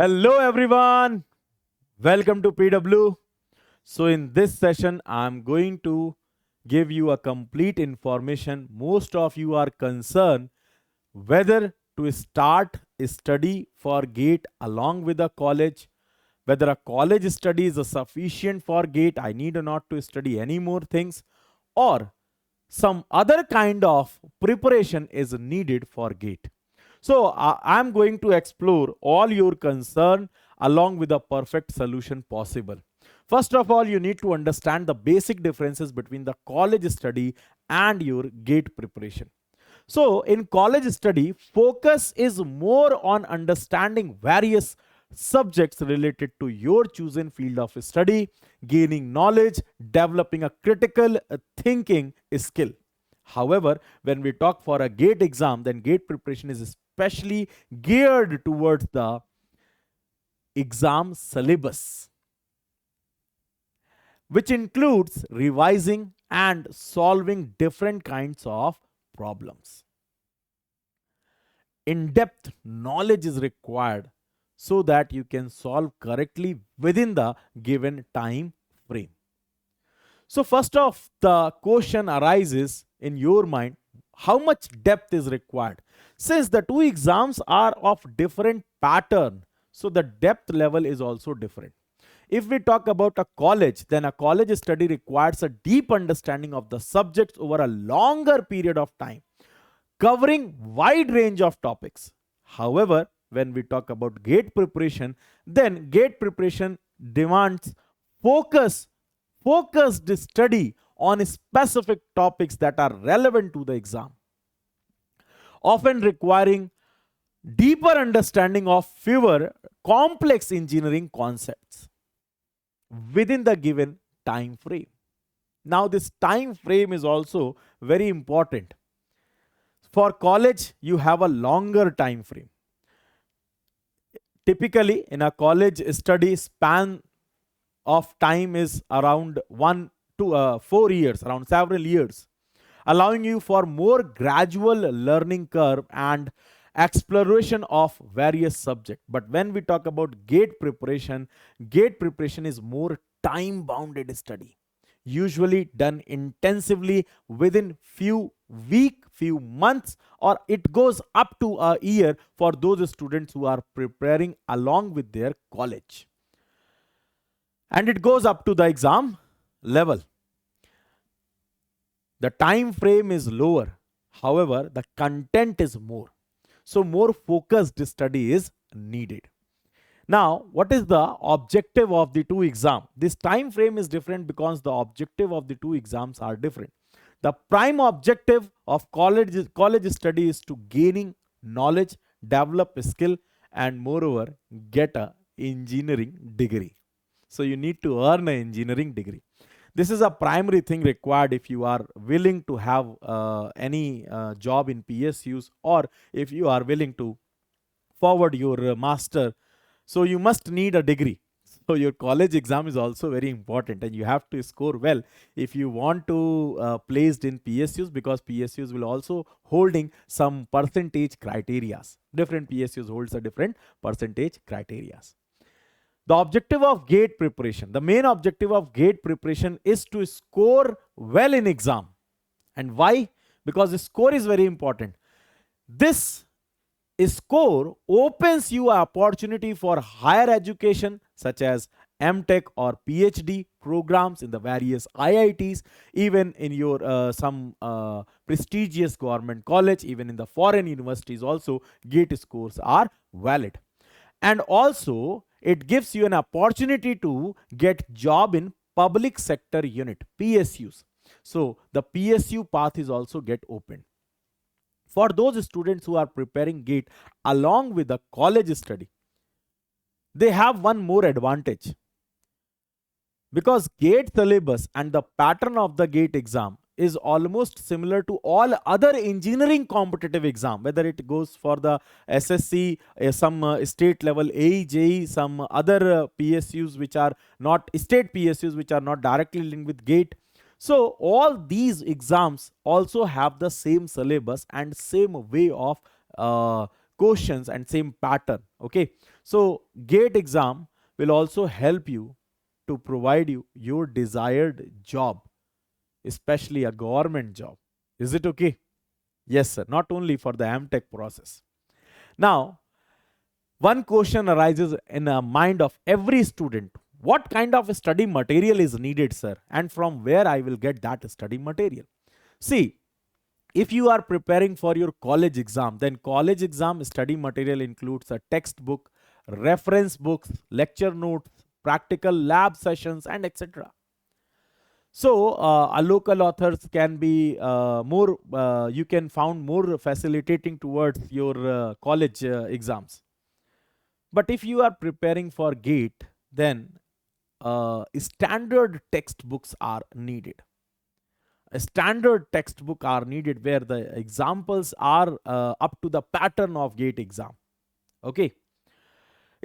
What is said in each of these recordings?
Hello everyone, welcome to PW. So in this session, I'm going to give you a complete information. Most of you are concerned whether to start a study for GATE along with a college, whether a college study is sufficient for GATE, I need not to study any more things, or some other kind of preparation is needed for GATE. So I'm going to explore all your concern along with a perfect solution possible. First of all, you need to understand the basic differences between the college study and your GATE preparation. So in college study, focus is more on understanding various subjects related to your chosen field of study, gaining knowledge, developing a critical thinking skill. However, when we talk for a GATE exam, then GATE preparation is especially geared towards the exam syllabus, which includes revising and solving different kinds of problems. In-depth knowledge is required so that you can solve correctly within the given time frame. So first off, the question arises in your mind, how much depth is required? Since the two exams are of different pattern, so the depth level is also different. If we talk about a college, then a college study requires a deep understanding of the subjects over a longer period of time, covering wide range of topics. However, when we talk about GATE preparation, then GATE preparation demands focused study on specific topics that are relevant to the exam, often requiring deeper understanding of fewer complex engineering concepts within the given time frame. Now, this time frame is also very important. For college, you have a longer time frame. Typically, in a college study, span of time is around 1 to 4 years, around several years, allowing you for more gradual learning curve and exploration of various subjects. But when we talk about GATE preparation is more time bounded study, usually done intensively within few weeks, few months, or it goes up to a year for those students who are preparing along with their college, and it goes up to the exam level. The time frame is lower, however the content is more, so more focused study is needed. Now, what is the objective of the two exams? This time frame is different because the objective of the two exams are different. The prime objective of college study is to gaining knowledge, develop a skill, and moreover get a engineering degree. So you need to earn an engineering degree. This is a primary thing required if you are willing to have any job in PSUs, or if you are willing to forward your master. So you must need a degree. So your college exam is also very important, and you have to score well if you want to placed in PSUs, because PSUs will also holding some percentage criterias. Different PSUs holds a different percentage criterias. The objective of GATE preparation, the main objective of GATE preparation is to score well in exam. And why? Because the score is very important. This score opens you an opportunity for higher education such as MTech or PhD programs in the various IITs, even in your some prestigious government college, even in the foreign universities also GATE scores are valid. And also it gives you an opportunity to get job in public sector unit, PSUs. So the PSU path is also get opened. For those students who are preparing GATE along with the college study, they have one more advantage, because GATE syllabus and the pattern of the GATE exam is almost similar to all other engineering competitive exam, whether it goes for the SSC, some state level 𝐂𝐸, some other PSUs which are not state PSUs which are not directly linked with GATE. So all these exams also have the same syllabus and same way of questions and same pattern. Okay, so GATE exam will also help you to provide you your desired job, especially a government job. Is it okay? Yes, sir. Not only for the MTech process. Now, one question arises in the mind of every student. What kind of study material is needed, sir? And from where I will get that study material? See, if you are preparing for your college exam, then college exam study material includes a textbook, reference books, lecture notes, practical lab sessions, and etc. So, a local authors can be you can found more facilitating towards your college exams. But if you are preparing for GATE, then standard textbooks are needed. A standard textbook are needed where the examples are up to the pattern of GATE exam. Okay.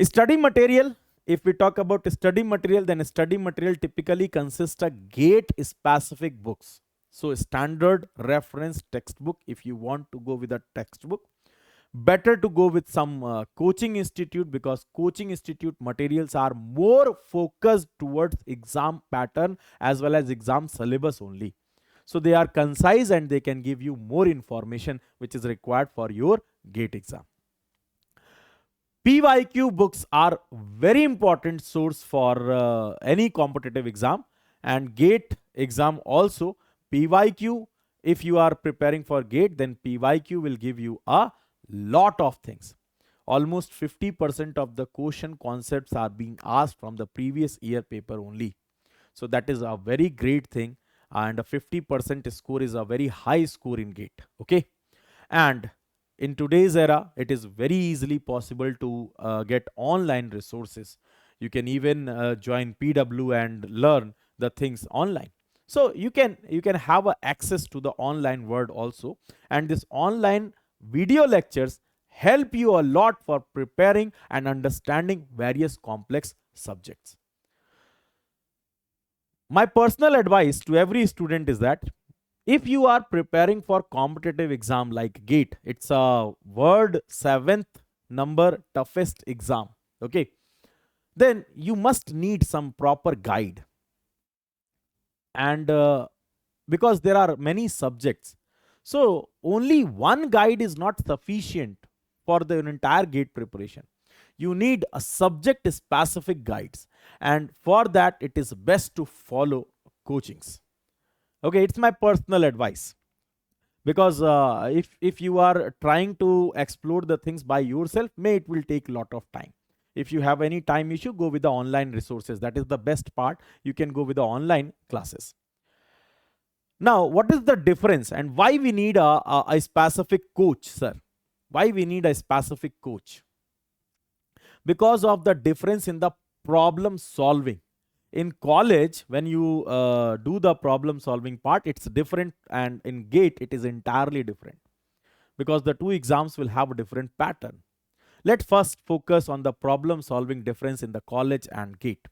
Study material. If we talk about study material, then study material typically consists of GATE specific books. So standard reference textbook, if you want to go with a textbook. Better to go with some coaching institute, because coaching institute materials are more focused towards exam pattern as well as exam syllabus only. So they are concise and they can give you more information which is required for your GATE exam. PYQ books are very important source for any competitive exam, and GATE exam also. PYQ, if you are preparing for GATE, then PYQ will give you a lot of things. Almost 50% of the question concepts are being asked from the previous year paper only. So that is a very great thing, and a 50% score is a very high score in GATE. Okay, and in today's era, it is very easily possible to get online resources. You can even join PW and learn the things online. So you can have access to the online world also, and this online video lectures help you a lot for preparing and understanding various complex subjects. My personal advice to every student is that if you are preparing for competitive exam like GATE, it's a world 7th number toughest exam. Okay, then you must need some proper guide. And because there are many subjects, so only one guide is not sufficient for the entire GATE preparation. You need a subject specific guides, and for that it is best to follow coachings. Okay, it's my personal advice, because if you are trying to explore the things by yourself, it will take a lot of time. If you have any time issue, go with the online resources. That is the best part. You can go with the online classes. Now, what is the difference and why we need a specific coach, sir? Why we need a specific coach? Because of the difference in the problem solving. In college, when you do the problem solving part, it's different, and in GATE, it is entirely different, because the two exams will have a different pattern. Let's first focus on the problem solving difference in the college and GATE.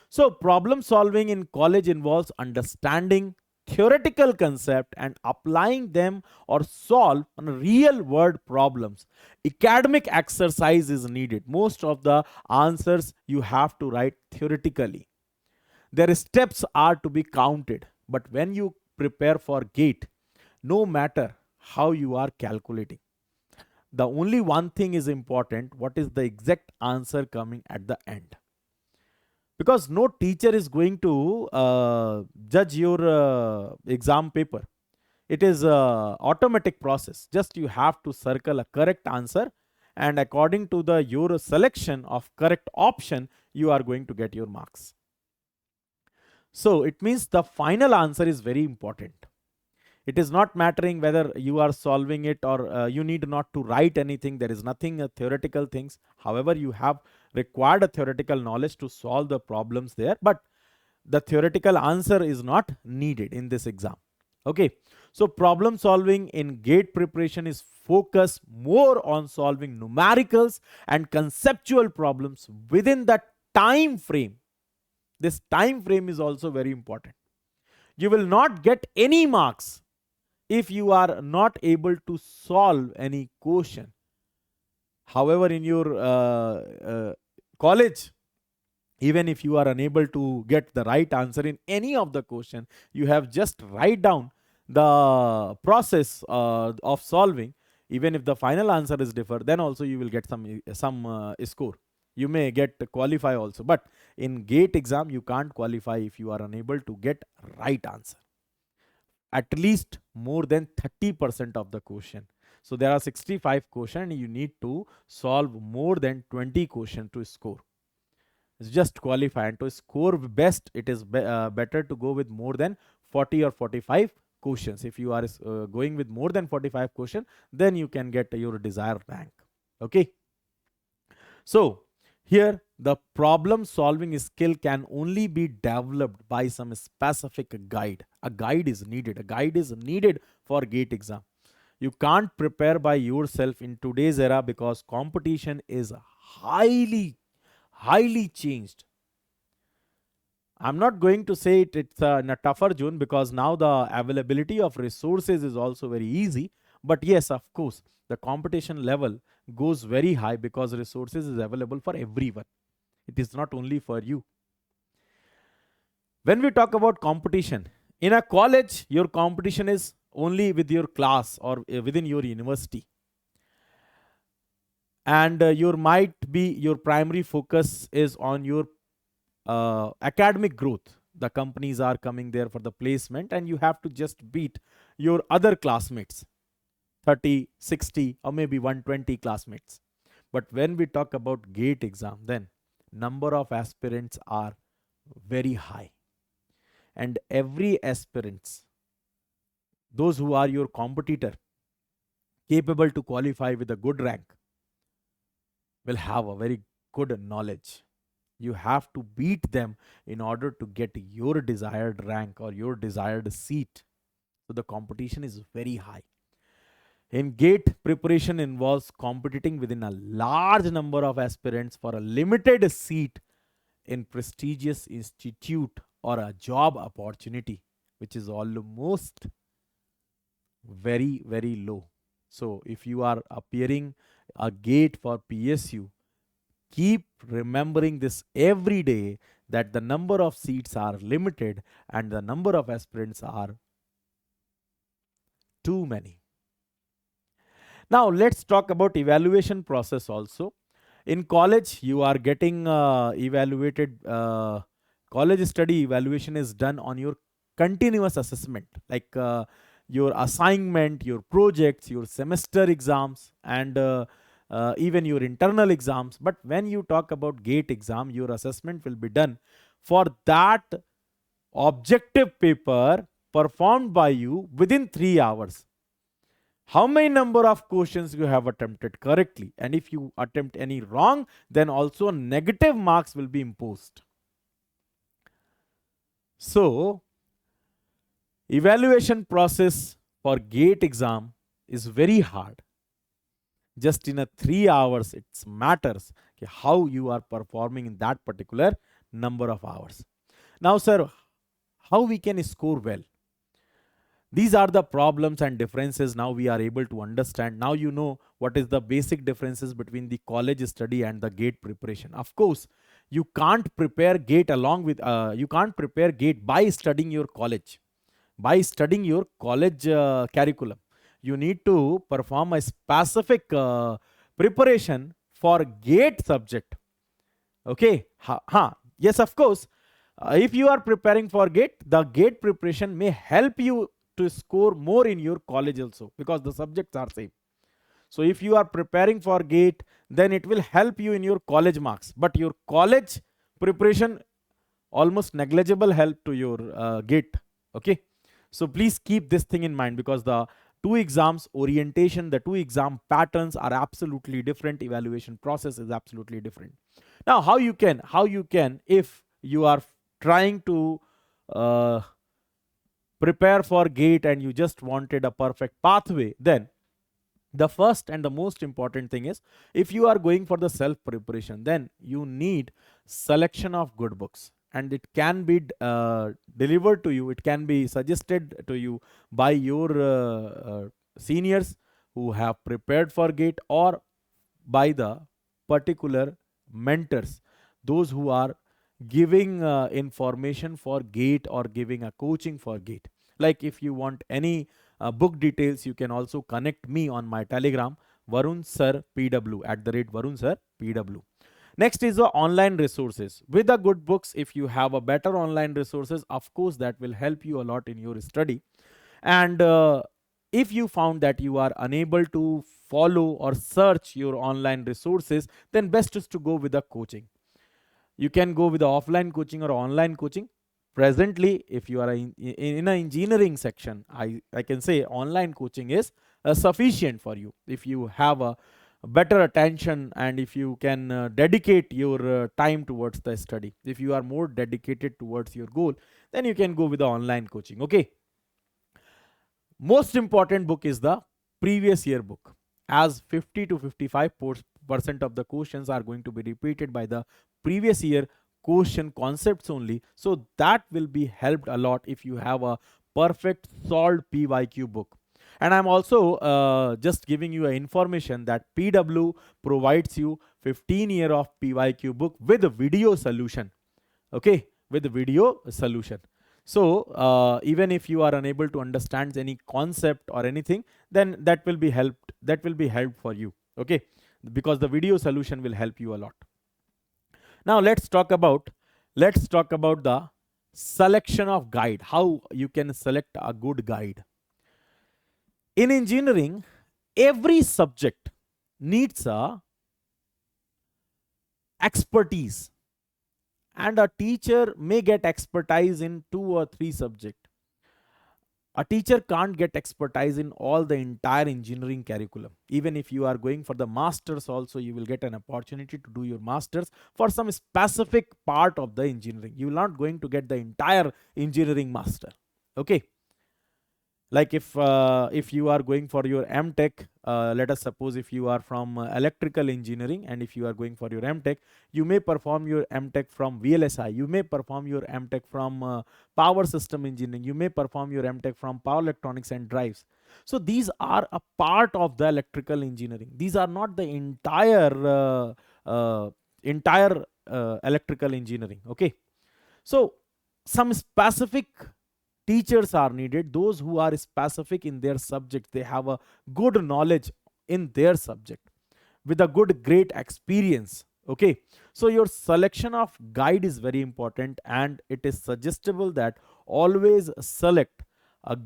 So problem solving in college involves understanding theoretical concept and applying them or solve on real world problems. Academic exercise is needed. Most of the answers you have to write theoretically. Their steps are to be counted. But when you prepare for GATE, no matter how you are calculating, the only one thing is important: what is the exact answer coming at the end? Because no teacher is going to judge your exam paper. It is a automatic process. Just you have to circle a correct answer, and according to your selection of correct option, you are going to get your marks. So it means the final answer is very important. It is not mattering whether you are solving it or you need not to write anything. There is nothing theoretical things. However, you have required a theoretical knowledge to solve the problems there, but the theoretical answer is not needed in this exam. Okay, so problem solving in GATE preparation is focused more on solving numericals and conceptual problems within the time frame. This time frame is also very important. You will not get any marks if you are not able to solve any question However, in your college, even if you are unable to get the right answer in any of the question, you have just write down the process of solving. Even if the final answer is differ, then also you will get some score. You may get qualify also, but in GATE exam you can't qualify if you are unable to get right answer at least more than 30% of the question. So there are 65 question, you need to solve more than 20 question to score. It's just qualify, and to score best it is better to go with more than 40 or 45 questions. If you are going with more than 45 question, then you can get your desired rank. Okay, so here the problem solving skill can only be developed by some specific guide. A guide is needed. A guide is needed for GATE exam. You can't prepare by yourself in today's era because competition is highly changed. I'm not going to say it's in a tougher zone because now the availability of resources is also very easy. But yes, of course, the competition level goes very high because resources is available for everyone. It is not only for you. When we talk about competition, in a college, your competition is only with your class or within your university. And your primary focus is on your academic growth. The companies are coming there for the placement, and you have to just beat your other classmates, 30, 60, or maybe 120 classmates. But when we talk about GATE exam, then number of aspirants are very high. And every aspirants, those who are your competitor, capable to qualify with a good rank, will have a very good knowledge. You have to beat them in order to get your desired rank or your desired seat. So the competition is very high. In GATE, preparation involves competing within a large number of aspirants for a limited seat in prestigious institute or a job opportunity, which is almost very low. So if you are appearing a GATE for PSU, keep remembering this every day, that the number of seats are limited and the number of aspirants are too many. Now let's talk about evaluation process also. In college, you are getting evaluated. College study evaluation is done on your continuous assessment, like your assignment, your projects, your semester exams, and even your internal exams. But when you talk about GATE exam, your assessment will be done for that objective paper performed by you within 3 hours. How many number of questions you have attempted correctly, and if you attempt any wrong, then also negative marks will be imposed. So evaluation process for GATE exam is very hard. Just in a 3 hours, it matters how you are performing in that particular number of hours. Now sir, how we can score well? These are the problems and differences now we are able to understand. Now you know what is the basic differences between the college study and the GATE preparation. Of course, you can't prepare GATE you can't prepare GATE by studying your college, curriculum. You need to perform a specific preparation for GATE subject. Okay, yes, of course. If you are preparing for GATE, the GATE preparation may help you to score more in your college also, because the subjects are same. So if you are preparing for GATE, then it will help you in your college marks, but your college preparation almost negligible help to your GATE. Okay, so please keep this thing in mind, because the two exams orientation, the two exam patterns are absolutely different. Evaluation process is absolutely different. Now how you can if you are trying to prepare for GATE and you just wanted a perfect pathway, then the first and the most important thing is, if you are going for the self preparation, then you need selection of good books, and it can be delivered to you, it can be suggested to you by your seniors who have prepared for GATE, or by the particular mentors, those who are giving information for GATE or giving a coaching for GATE. Like if you want any book details, you can also connect me on my Telegram, Varun Sir PW, @Varun Sir PW. Next is the online resources. With the good books, if you have a better online resources, of course, that will help you a lot in your study. And if you found that you are unable to follow or search your online resources, then best is to go with the coaching. You can go with the offline coaching or online coaching. Presently, if you are in an engineering section, I can say online coaching is sufficient for you. If you have a better attention and if you can dedicate your time towards the study, if you are more dedicated towards your goal, then you can go with the online coaching. Okay. Most important book is the previous year book, as 50 to 55% of the questions are going to be repeated by the previous year question concepts only. So that will be helped a lot if you have a perfect solved PYQ book. And I'm also just giving you information that PW provides you 15 year of PYQ book with a video solution. Okay, with the video solution. So even if you are unable to understand any concept or anything, then that will be helped. That will be helped for you. Okay, because the video solution will help you a lot. Now let's talk about the selection of guide. How you can select a good guide. In engineering, every subject needs a expertise. And a teacher may get expertise in 2 or 3 subjects. A teacher can't get expertise in all the entire engineering curriculum. Even if you are going for the masters also, you will get an opportunity to do your masters for some specific part of the engineering. You will not going to get the entire engineering master. Okay. Like if you are going for your MTech, let us suppose if you are from electrical engineering and if you are going for your MTech, you may perform your MTech from VLSI, you may perform your MTech from power system engineering, you may perform your MTech from power electronics and drives. So these are a part of the electrical engineering. These are not the entire electrical engineering. Okay. So some specific teachers are needed, those who are specific in their subject. They have a good knowledge in their subject with a great experience. Okay, so your selection of guide is very important, and it is suggestible that always select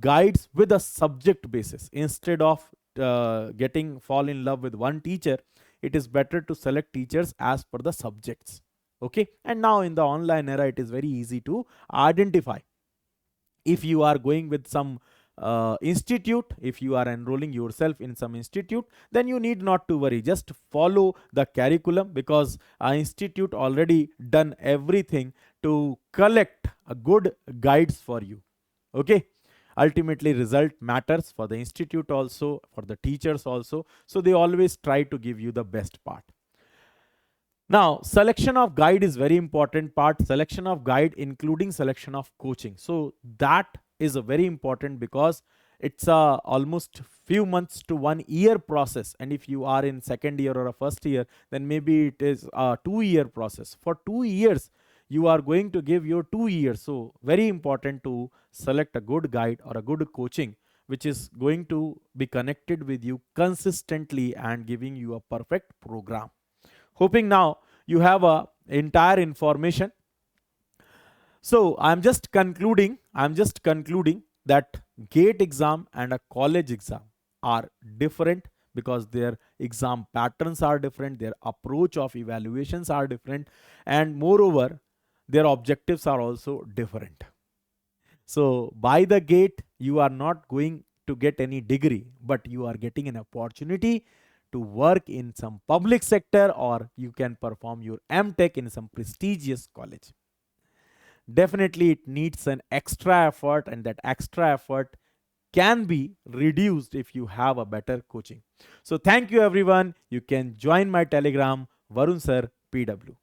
guides with a subject basis instead of fall in love with one teacher. It is better to select teachers as per the subjects. Okay, and now in the online era, it is very easy to identify. If you are going with some institute, if you are enrolling yourself in some institute, then you need not to worry. Just follow the curriculum, because our institute already done everything to collect a good guides for you. Okay. Ultimately, result matters for the institute also, for the teachers also. So they always try to give you the best part. Now, selection of guide is very important part. Selection of guide including selection of coaching. So that is a very important, because it's a almost few months to 1 year process. And if you are in second year or a first year, then maybe it is a 2-year process. For 2 years, you are going to give your 2 years. So very important to select a good guide or a good coaching, which is going to be connected with you consistently and giving you a perfect program. Hoping now you have a entire information. So I'm just concluding that GATE exam and a college exam are different, because their exam patterns are different, their approach of evaluations are different, and moreover, their objectives are also different. So by the GATE, you are not going to get any degree, but you are getting an opportunity to work in some public sector, or you can perform your MTech in some prestigious college. Definitely it needs an extra effort, and that extra effort can be reduced if you have a better coaching. So thank you everyone. You can join my Telegram, Varun Sir PW.